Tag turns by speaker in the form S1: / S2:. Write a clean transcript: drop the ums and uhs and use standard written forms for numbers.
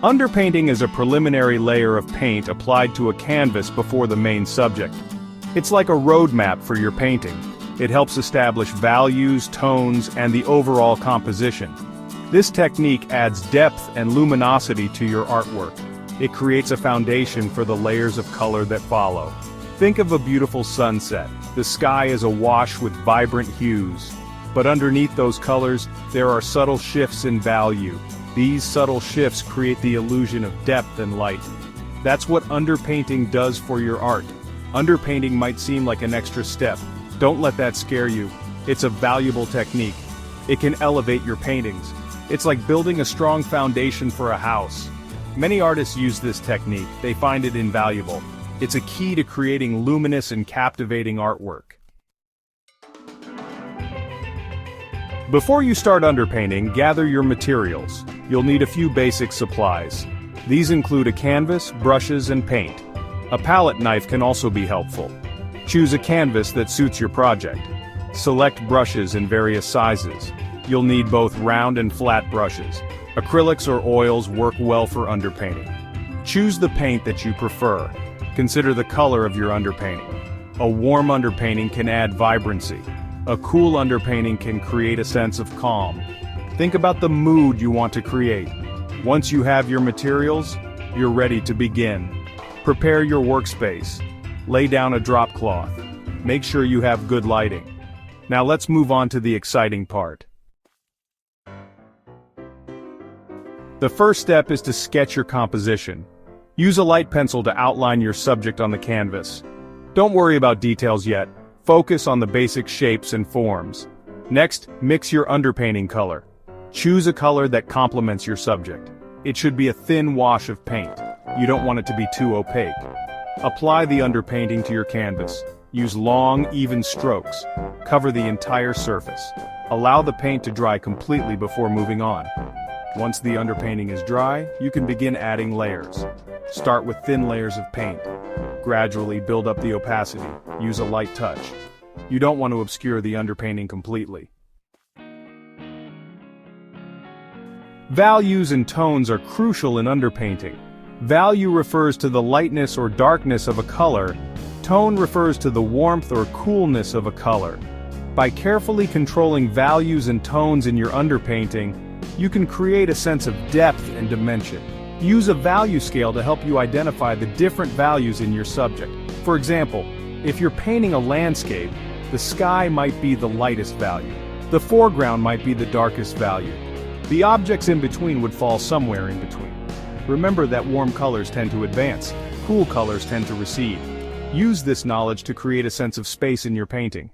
S1: Underpainting is a preliminary layer of paint applied to a canvas before the main subject. It's like a roadmap for your painting. It helps establish values, tones, and the overall composition. This technique adds depth and luminosity to your artwork. It creates a foundation for the layers of color that follow. Think of a beautiful sunset. The sky is awash with vibrant hues. But underneath those colors, there are subtle shifts in value. These subtle shifts create the illusion of depth and light. That's what underpainting does for your art. Underpainting might seem like an extra step. Don't let that scare you. It's a valuable technique. It can elevate your paintings. It's like building a strong foundation for a house. Many artists use this technique. They find it invaluable. It's a key to creating luminous and captivating artwork. Before you start underpainting, gather your materials. You'll need a few basic supplies. These include a canvas, brushes, and paint. A palette knife can also be helpful. Choose a canvas that suits your project. Select brushes in various sizes. You'll need both round and flat brushes. Acrylics or oils work well for underpainting. Choose the paint that you prefer. Consider the color of your underpainting. A warm underpainting can add vibrancy. A cool underpainting can create a sense of calm. Think about the mood you want to create. Once you have your materials, you're ready to begin. Prepare your workspace. Lay down a drop cloth. Make sure you have good lighting. Now let's move on to the exciting part. The first step is to sketch your composition. Use a light pencil to outline your subject on the canvas. Don't worry about details yet. Focus on the basic shapes and forms. Next, mix your underpainting color. Choose a color that complements your subject. It should be a thin wash of paint. You don't want it to be too opaque. Apply the underpainting to your canvas. Use long, even strokes. Cover the entire surface. Allow the paint to dry completely before moving on. Once the underpainting is dry, you can begin adding layers. Start with thin layers of paint. Gradually build up the opacity. Use a light touch. You don't want to obscure the underpainting completely. Values and tones are crucial in underpainting. Value refers to the lightness or darkness of a color. Tone refers to the warmth or coolness of a color. By carefully controlling values and tones in your underpainting, you can create a sense of depth and dimension. Use a value scale to help you identify the different values in your subject. For example, if you're painting a landscape, the sky might be the lightest value. The foreground might be the darkest value. The objects in between would fall somewhere in between. Remember that warm colors tend to advance, cool colors tend to recede. Use this knowledge to create a sense of space in your painting.